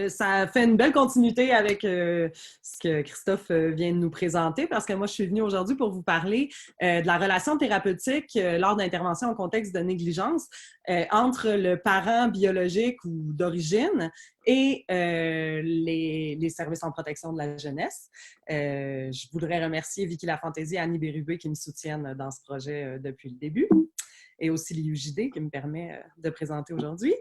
ça fait une belle continuité avec ce que Christophe vient de nous présenter, parce que moi, je suis venue aujourd'hui pour vous parler de la relation thérapeutique lors d'interventions en contexte de négligence entre le parent biologique ou d'origine et les services en protection de la jeunesse. Je voudrais remercier Vicky Lafantaisie et Annie Bérubé qui me soutiennent dans ce projet depuis le début, et aussi l'IUJD qui me permet de présenter aujourd'hui.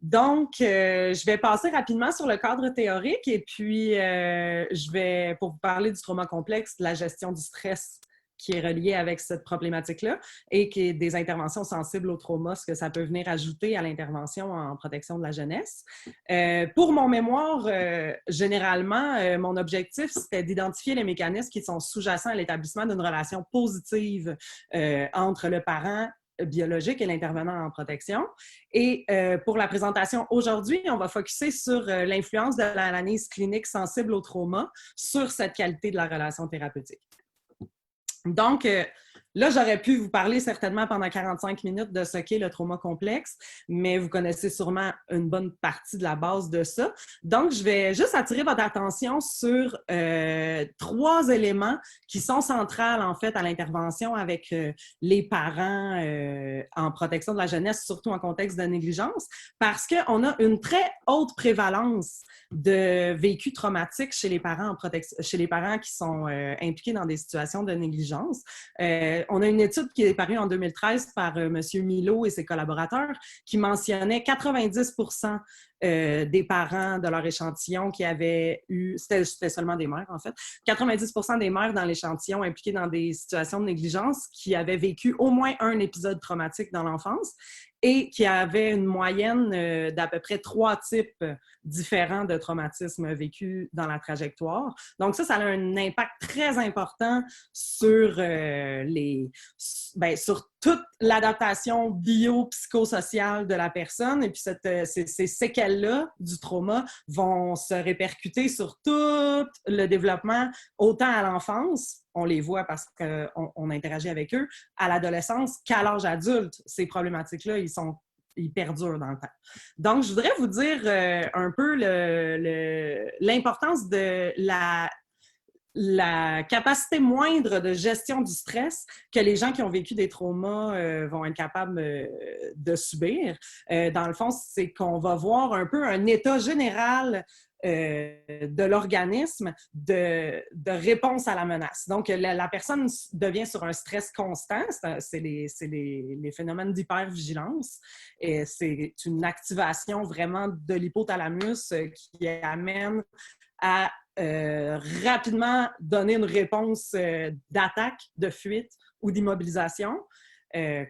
Donc, je vais passer rapidement sur le cadre théorique et puis je vais, pour vous parler du trauma complexe, de la gestion du stress qui est relié avec cette problématique-là et qui est des interventions sensibles au trauma, ce que ça peut venir ajouter à l'intervention en protection de la jeunesse. Pour mon mémoire, généralement, mon objectif, c'était d'identifier les mécanismes qui sont sous-jacents à l'établissement d'une relation positive entre le parent biologique et l'intervenant en protection. Et pour la présentation aujourd'hui, on va focusser sur l'influence de l'analyse clinique sensible au trauma sur cette qualité de la relation thérapeutique. Donc, là, j'aurais pu vous parler certainement pendant 45 minutes de ce qu'est le trauma complexe, mais vous connaissez sûrement une bonne partie de la base de ça. Donc, je vais juste attirer votre attention sur trois éléments qui sont centrales, en fait, à l'intervention avec les parents en protection de la jeunesse, surtout en contexte de négligence, parce qu'on a une très haute prévalence de vécus traumatiques chez les parents, chez les parents qui sont impliqués dans des situations de négligence. On a une étude qui est parue en 2013 par M. Milo et ses collaborateurs qui mentionnait 90% des parents de leur échantillon qui avaient eu, c'était seulement des mères en fait, 90% des mères dans l'échantillon impliquées dans des situations de négligence qui avaient vécu au moins un épisode traumatique dans l'enfance et qui avaient une moyenne d'à peu près 3 types différents de traumatismes vécus dans la trajectoire. Donc ça a un impact très important sur, sur toute l'adaptation bio-psychosociale de la personne. Et puis ces séquelles-là du trauma vont se répercuter sur tout le développement, autant à l'enfance, on les voit parce qu'on interagit avec eux, à l'adolescence qu'à l'âge adulte. Ces problématiques-là, ils perdurent dans le temps. Donc, je voudrais vous dire un peu l'importance de la capacité moindre de gestion du stress que les gens qui ont vécu des traumas vont être capables de subir. Dans le fond, c'est qu'on va voir un peu un état général de l'organisme de réponse à la menace. Donc, la personne devient sur un stress constant. C'est les phénomènes d'hypervigilance. Et c'est une activation vraiment de l'hypothalamus qui amène à rapidement donner une réponse d'attaque, de fuite ou d'immobilisation.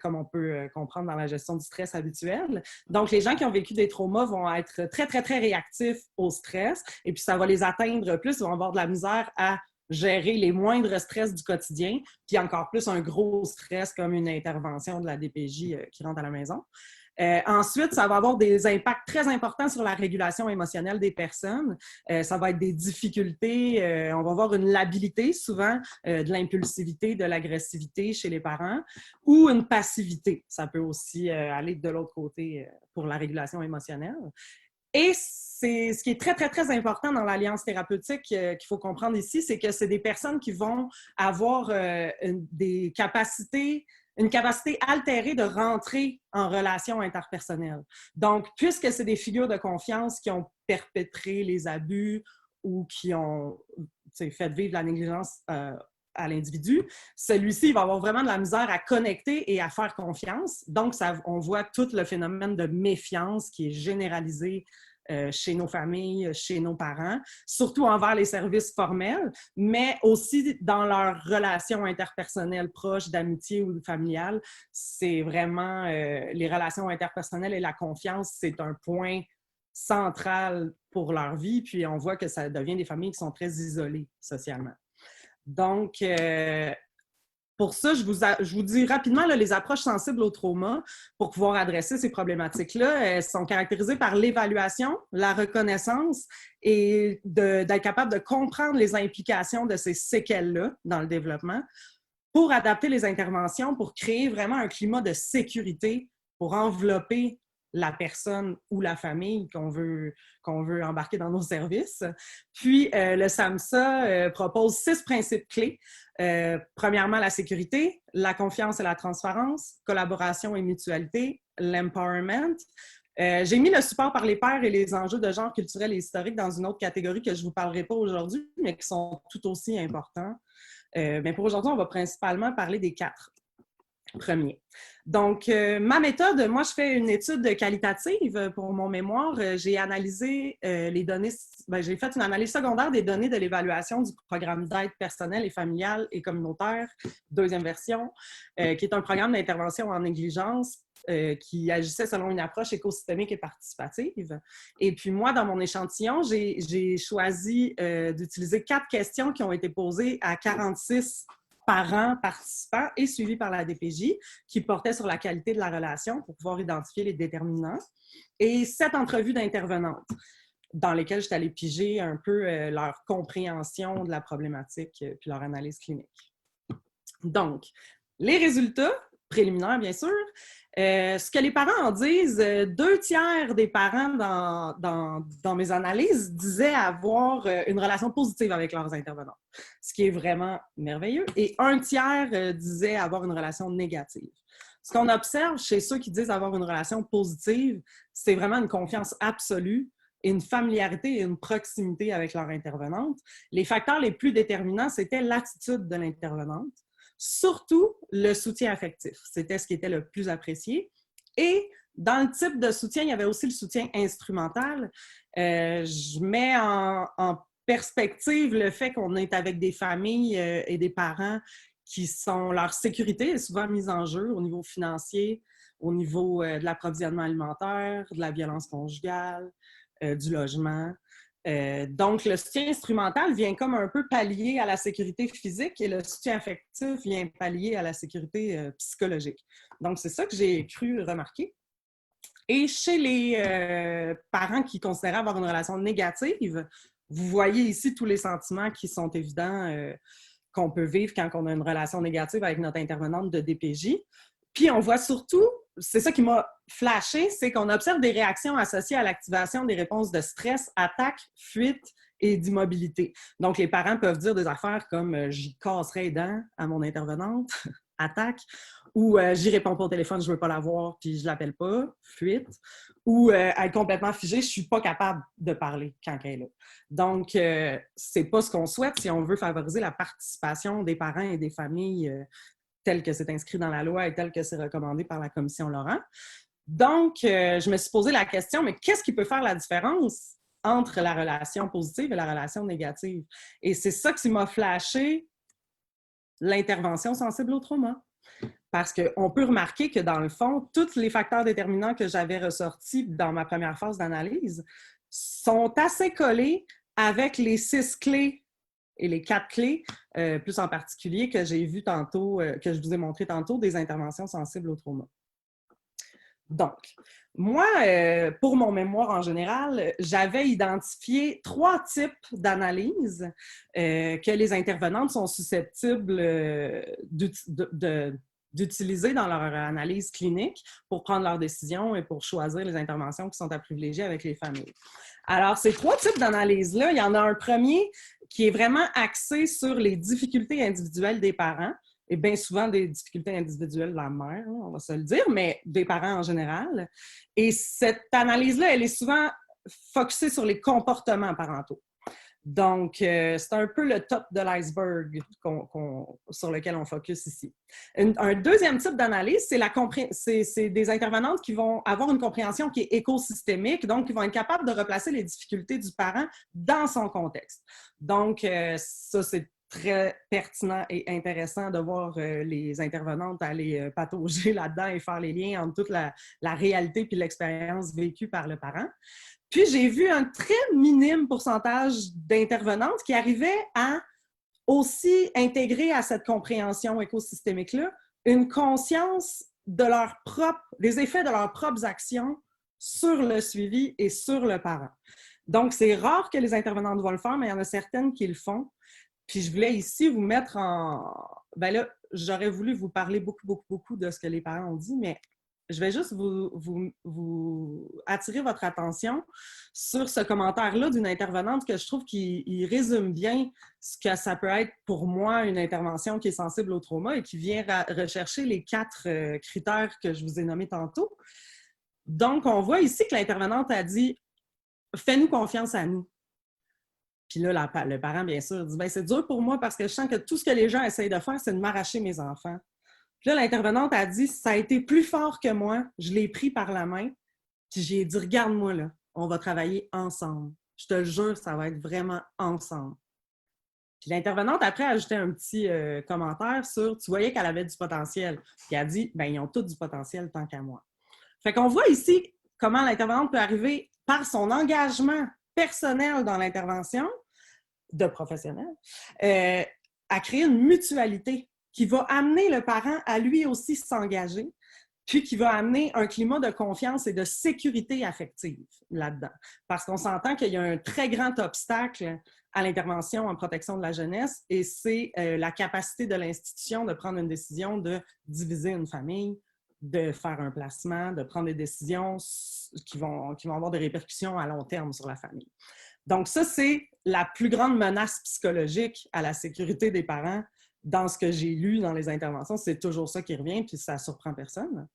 Comme on peut comprendre dans la gestion du stress habituelle. Donc, les gens qui ont vécu des traumas vont être très, très, très réactifs au stress et puis ça va les atteindre plus, ils vont avoir de la misère à gérer les moindres stress du quotidien, puis encore plus un gros stress comme une intervention de la DPJ qui rentre à la maison. Ensuite, ça va avoir des impacts très importants sur la régulation émotionnelle des personnes. Ça va être des difficultés, on va voir une labilité souvent, de l'impulsivité, de l'agressivité chez les parents ou une passivité. Ça peut aussi aller de l'autre côté pour la régulation émotionnelle. Et c'est ce qui est très, très, très important dans l'alliance thérapeutique qu'il faut comprendre ici, c'est que c'est des personnes qui vont avoir une capacité altérée de rentrer en relation interpersonnelle. Donc, puisque c'est des figures de confiance qui ont perpétré les abus ou qui ont fait vivre la négligence à l'individu, celui-ci va avoir vraiment de la misère à connecter et à faire confiance. Donc, on voit tout le phénomène de méfiance qui est généralisé chez nos familles, chez nos parents, surtout envers les services formels, mais aussi dans leurs relations interpersonnelles proches, d'amitié ou familiales. C'est vraiment les relations interpersonnelles et la confiance, c'est un point central pour leur vie, puis on voit que ça devient des familles qui sont très isolées socialement. Donc, pour ça, je vous dis rapidement là, les approches sensibles au trauma pour pouvoir adresser ces problématiques-là. Elles sont caractérisées par l'évaluation, la reconnaissance et d'être capable de comprendre les implications de ces séquelles-là dans le développement pour adapter les interventions, pour créer vraiment un climat de sécurité, pour envelopper la personne ou la famille qu'on veut embarquer dans nos services. Puis, le SAMHSA propose 6 principes clés. Premièrement, la sécurité, la confiance et la transparence, collaboration et mutualité, l'empowerment. J'ai mis le support par les pairs et les enjeux de genre culturel et historique dans une autre catégorie que je ne vous parlerai pas aujourd'hui, mais qui sont tout aussi importants. Mais pour aujourd'hui, on va principalement parler des 4 premiers. Donc, ma méthode, moi, je fais une étude qualitative pour mon mémoire. J'ai analysé les données, j'ai fait une analyse secondaire des données de l'évaluation du programme d'aide personnelle et familiale et communautaire, deuxième version, qui est un programme d'intervention en négligence qui agissait selon une approche écosystémique et participative. Et puis moi, dans mon échantillon, j'ai choisi d'utiliser 4 questions qui ont été posées à 46 parents participants et suivis par la DPJ qui portaient sur la qualité de la relation pour pouvoir identifier les déterminants et 7 entrevues d'intervenantes dans lesquelles je suis allée piger un peu leur compréhension de la problématique puis leur analyse clinique. Donc, les résultats préliminaires, bien sûr. Ce que les parents en disent, 2/3 des parents dans mes analyses disaient avoir une relation positive avec leurs intervenants, ce qui est vraiment merveilleux. Et 1/3 disaient avoir une relation négative. Ce qu'on observe chez ceux qui disent avoir une relation positive, c'est vraiment une confiance absolue, une familiarité et une proximité avec leur intervenante. Les facteurs les plus déterminants, c'était l'attitude de l'intervenante, surtout le soutien affectif. C'était ce qui était le plus apprécié. Et dans le type de soutien, il y avait aussi le soutien instrumental. Je mets en perspective le fait qu'on est avec des familles et des parents qui sont, leur sécurité est souvent mise en jeu au niveau financier, au niveau de l'approvisionnement alimentaire, de la violence conjugale, du logement. Donc, le soutien instrumental vient comme un peu pallier à la sécurité physique et le soutien affectif vient pallier à la sécurité psychologique. Donc, c'est ça que j'ai cru remarquer. Et chez les parents qui considéraient avoir une relation négative, vous voyez ici tous les sentiments qui sont évidents qu'on peut vivre quand on a une relation négative avec notre intervenante de DPJ. Puis, on voit surtout, c'est ça qui m'a flashé, c'est qu'on observe des réactions associées à l'activation des réponses de stress, attaque, fuite et d'immobilité. Donc, les parents peuvent dire des affaires comme « j'y casserai les dents à mon intervenante », attaque, ou « j'y réponds pas au téléphone, je veux pas la voir, puis je l'appelle pas », fuite, ou être complètement figée, je suis pas capable de parler quand elle est là. Donc, c'est pas ce qu'on souhaite si on veut favoriser la participation des parents et des familles tel que c'est inscrit dans la loi et tel que c'est recommandé par la Commission Laurent. Donc, je me suis posé la question, mais qu'est-ce qui peut faire la différence entre la relation positive et la relation négative? Et c'est ça qui m'a flashé l'intervention sensible au trauma. Parce qu'on peut remarquer que, dans le fond, tous les facteurs déterminants que j'avais ressortis dans ma première phase d'analyse sont assez collés avec les 6 clés et les 4 clés, plus en particulier, que j'ai vu tantôt, que je vous ai montré tantôt, des interventions sensibles au trauma. Donc, moi, pour mon mémoire en général, j'avais identifié 3 types d'analyses que les intervenantes sont susceptibles d'utiliser dans leur analyse clinique pour prendre leurs décisions et pour choisir les interventions qui sont à privilégier avec les familles. Alors, ces 3 types d'analyses-là, il y en a un premier qui est vraiment axé sur les difficultés individuelles des parents, et bien souvent des difficultés individuelles de la mère, on va se le dire, mais des parents en général. Et cette analyse-là, elle est souvent focusée sur les comportements parentaux. Donc, c'est un peu le top de l'iceberg sur lequel on focus ici. Un deuxième type d'analyse, c'est des intervenantes qui vont avoir une compréhension qui est écosystémique, donc qui vont être capables de replacer les difficultés du parent dans son contexte. Donc, ça, c'est très pertinent et intéressant de voir les intervenantes aller patauger là-dedans et faire les liens entre toute la réalité puis l'expérience vécue par le parent. Puis, j'ai vu un très minime pourcentage d'intervenantes qui arrivaient à aussi intégrer à cette compréhension écosystémique-là une conscience de des effets de leurs propres actions sur le suivi et sur le parent. Donc, c'est rare que les intervenantes vont le faire, mais il y en a certaines qui le font. Puis, je voulais ici vous mettre en... Ben là, j'aurais voulu vous parler beaucoup de ce que les parents ont dit, mais je vais juste vous attirer votre attention sur ce commentaire-là d'une intervenante que je trouve qu'il résume bien ce que ça peut être pour moi une intervention qui est sensible au trauma et qui vient rechercher les 4 critères que je vous ai nommés tantôt. Donc, on voit ici que l'intervenante a dit « Fais-nous confiance à nous ». Puis là, le parent, bien sûr, dit « C'est dur pour moi parce que je sens que tout ce que les gens essayent de faire, c'est de m'arracher mes enfants. » Puis là, l'intervenante a dit « Ça a été plus fort que moi. Je l'ai pris par la main. Puis j'ai dit « Regarde-moi là, on va travailler ensemble. Je te le jure, ça va être vraiment ensemble. » Puis l'intervenante, après, a ajouté un petit commentaire sur « Tu voyais qu'elle avait du potentiel. » Puis elle a dit « Ils ont tous du potentiel tant qu'à moi. » Fait qu'on voit ici comment l'intervenante peut arriver par son engagement personnel dans l'intervention de professionnel à créer une mutualité qui va amener le parent à lui aussi s'engager, puis qui va amener un climat de confiance et de sécurité affective là-dedans. Parce qu'on s'entend qu'il y a un très grand obstacle à l'intervention en protection de la jeunesse et c'est la capacité de l'institution de prendre une décision de diviser une famille, de faire un placement, de prendre des décisions qui vont avoir des répercussions à long terme sur la famille. Donc ça, c'est la plus grande menace psychologique à la sécurité des parents dans ce que j'ai lu dans les interventions. C'est toujours ça qui revient, puis ça ne surprend personne.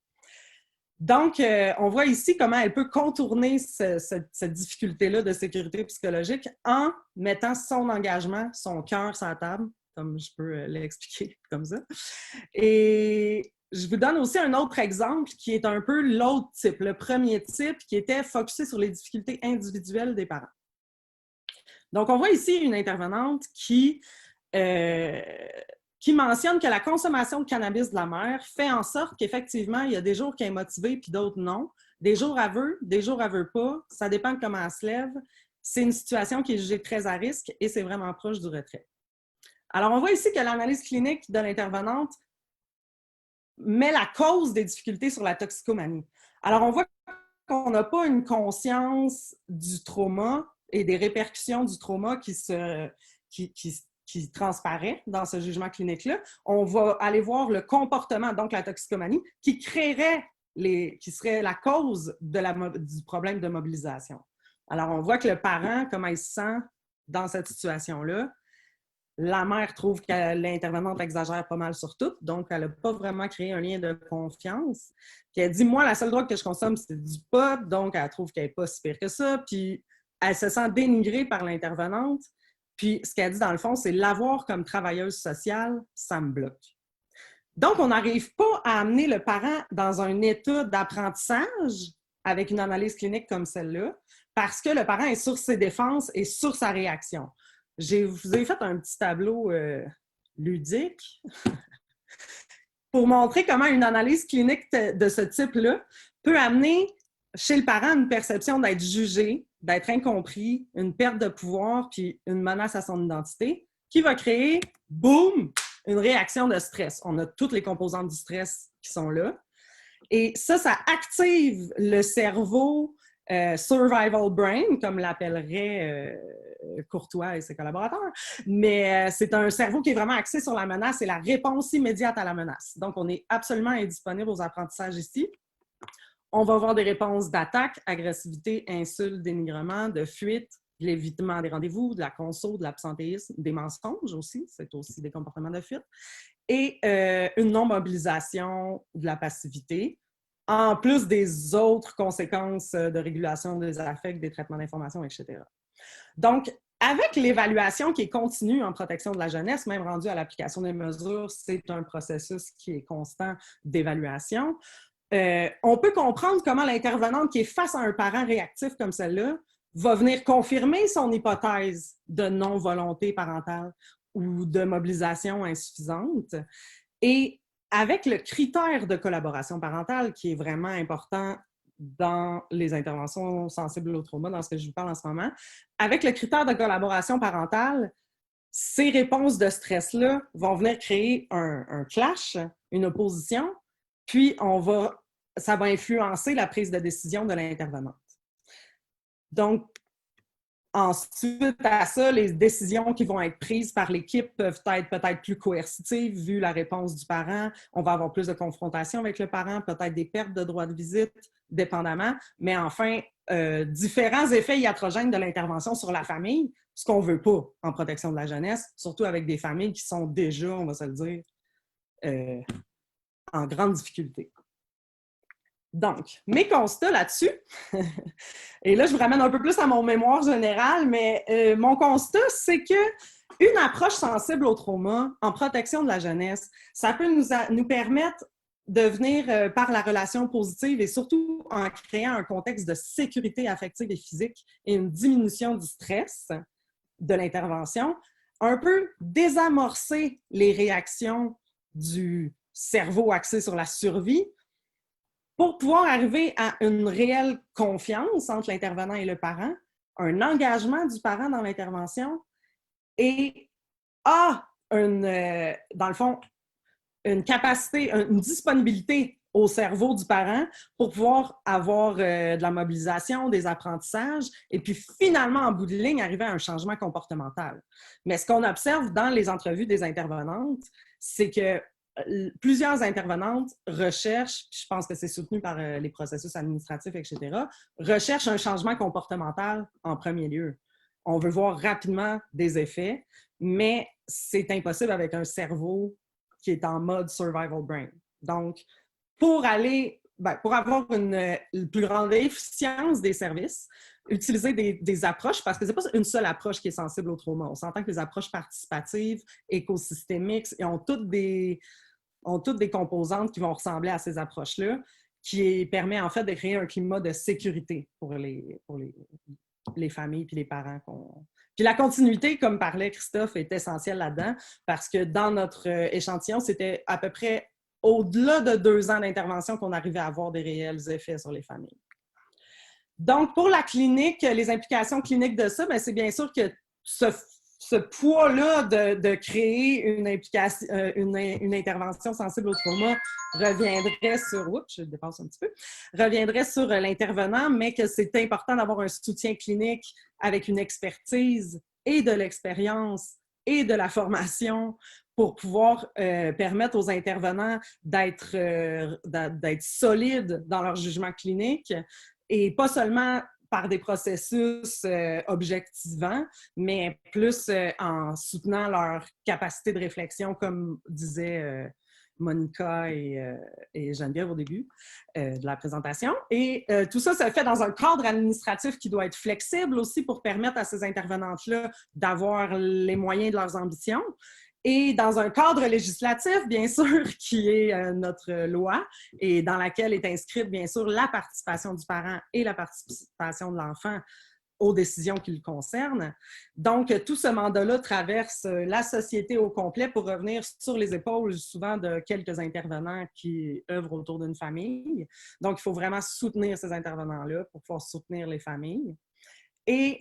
Donc, on voit ici comment elle peut contourner cette difficulté-là de sécurité psychologique en mettant son engagement, son cœur sur la table, comme je peux l'expliquer comme ça. Et je vous donne aussi un autre exemple qui est un peu l'autre type, le premier type qui était focusé sur les difficultés individuelles des parents. Donc, on voit ici une intervenante qui mentionne que la consommation de cannabis de la mère fait en sorte qu'effectivement, il y a des jours qu'elle est motivée puis d'autres non. Des jours elle veut, des jours elle veut pas. Ça dépend de comment elle se lève. C'est une situation qui est jugée très à risque et c'est vraiment proche du retrait. Alors, on voit ici que l'analyse clinique de l'intervenante met la cause des difficultés sur la toxicomanie. Alors, on voit qu'on n'a pas une conscience du trauma et des répercussions du trauma qui transparaît dans ce jugement clinique-là. On va aller voir le comportement, donc la toxicomanie, qui serait la cause du problème de mobilisation. Alors, on voit que le parent, comment il se sent dans cette situation-là. La mère trouve que l'intervenante exagère pas mal sur tout, donc elle n'a pas vraiment créé un lien de confiance. Puis elle dit, moi, la seule drogue que je consomme, c'est du pot, donc elle trouve qu'elle n'est pas si pire que ça, puis elle se sent dénigrée par l'intervenante. Puis ce qu'elle dit dans le fond, c'est l'avoir comme travailleuse sociale, ça me bloque. Donc, on n'arrive pas à amener le parent dans un état d'apprentissage avec une analyse clinique comme celle-là, parce que le parent est sur ses défenses et sur sa réaction. Je vous ai fait un petit tableau ludique pour montrer comment une analyse clinique de ce type-là peut amener chez le parent une perception d'être jugé, d'être incompris, une perte de pouvoir, puis une menace à son identité, qui va créer, boum, une réaction de stress. On a toutes les composantes du stress qui sont là. Et ça active le cerveau survival brain, comme l'appellerait Courtois et ses collaborateurs. Mais c'est un cerveau qui est vraiment axé sur la menace et la réponse immédiate à la menace. Donc, on est absolument indisponible aux apprentissages ici. On va avoir des réponses d'attaque, agressivité, insulte, dénigrement, de fuite, de l'évitement des rendez-vous, de la conso, de l'absentéisme, des mensonges aussi, c'est aussi des comportements de fuite, et une non-mobilisation de la passivité, en plus des autres conséquences de régulation des affects, des traitements d'information, etc. Donc, avec l'évaluation qui est continue en protection de la jeunesse, même rendue à l'application des mesures, c'est un processus qui est constant d'évaluation. On peut comprendre comment l'intervenante qui est face à un parent réactif comme celle-là va venir confirmer son hypothèse de non-volonté parentale ou de mobilisation insuffisante. Et avec le critère de collaboration parentale qui est vraiment important dans les interventions sensibles au trauma, dans ce que je vous parle en ce moment, avec le critère de collaboration parentale, ces réponses de stress-là vont venir créer un clash, une opposition, puis ça va influencer la prise de décision de l'intervenante. Donc, Ensuite, à ça, les décisions qui vont être prises par l'équipe peuvent être peut-être plus coercitives, vu la réponse du parent. On va avoir plus de confrontation avec le parent, peut-être des pertes de droits de visite, dépendamment. Mais enfin, différents effets iatrogènes de l'intervention sur la famille, ce qu'on ne veut pas en protection de la jeunesse, surtout avec des familles qui sont déjà, on va se le dire, en grande difficulté. Donc, mes constats là-dessus, et là, je vous ramène un peu plus à mon mémoire général, mais mon constat, c'est qu'une approche sensible au trauma en protection de la jeunesse, ça peut nous permettre de venir par la relation positive et surtout en créant un contexte de sécurité affective et physique et une diminution du stress de l'intervention, un peu désamorcer les réactions du cerveau axé sur la survie pour pouvoir arriver à une réelle confiance entre l'intervenant et le parent, un engagement du parent dans l'intervention et dans le fond, une capacité, une disponibilité au cerveau du parent pour pouvoir avoir de la mobilisation, des apprentissages et puis finalement, en bout de ligne, arriver à un changement comportemental. Mais ce qu'on observe dans les entrevues des intervenantes, c'est que plusieurs intervenantes recherchent, je pense que c'est soutenu par les processus administratifs, etc., recherchent un changement comportemental en premier lieu. On veut voir rapidement des effets, mais c'est impossible avec un cerveau qui est en mode survival brain. Donc, pour avoir une plus grande efficience des services, utiliser des approches, parce que ce n'est pas une seule approche qui est sensible au trauma. On s'entend que les approches participatives, écosystémiques, ont toutes des composantes qui vont ressembler à ces approches-là, qui permet en fait de créer un climat de sécurité pour les familles et les parents. Puis la continuité, comme parlait Christophe, est essentielle là-dedans parce que dans notre échantillon, c'était à peu près au-delà de 2 ans d'intervention qu'on arrivait à avoir des réels effets sur les familles. Donc, pour la clinique, les implications cliniques de ça, c'est bien sûr que ce poids-là de créer une intervention sensible au trauma reviendrait sur... Oups, je dépasse un petit peu. Reviendrait sur l'intervenant, mais que c'est important d'avoir un soutien clinique avec une expertise et de l'expérience et de la formation pour pouvoir permettre aux intervenants d'être solides dans leur jugement clinique et pas seulement par des processus objectivants, mais plus en soutenant leur capacité de réflexion, comme disait Monica et Geneviève au début de la présentation. Et tout ça se fait dans un cadre administratif qui doit être flexible aussi pour permettre à ces intervenantes-là d'avoir les moyens de leurs ambitions. Et dans un cadre législatif, bien sûr, qui est notre loi et dans laquelle est inscrite, bien sûr, la participation du parent et la participation de l'enfant aux décisions qui le concernent. Donc, tout ce mandat-là traverse la société au complet pour revenir sur les épaules souvent de quelques intervenants qui œuvrent autour d'une famille. Donc, il faut vraiment soutenir ces intervenants-là pour pouvoir soutenir les familles. Et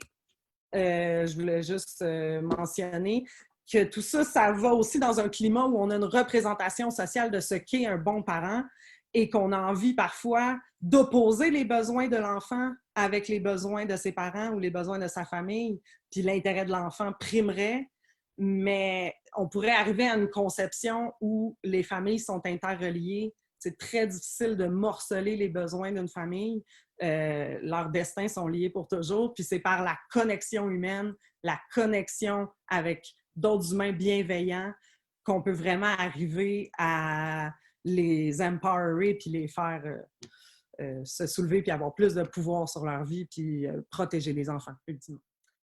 je voulais juste mentionner que tout ça, ça va aussi dans un climat où on a une représentation sociale de ce qu'est un bon parent et qu'on a envie parfois d'opposer les besoins de l'enfant avec les besoins de ses parents ou les besoins de sa famille, puis l'intérêt de l'enfant primerait, mais on pourrait arriver à une conception où les familles sont interreliées. C'est très difficile de morceler les besoins d'une famille. Leurs destins sont liés pour toujours, puis c'est par la connexion humaine, la connexion avec d'autres humains bienveillants qu'on peut vraiment arriver à les empowerer puis les faire se soulever puis avoir plus de pouvoir sur leur vie puis protéger les enfants, ultimement.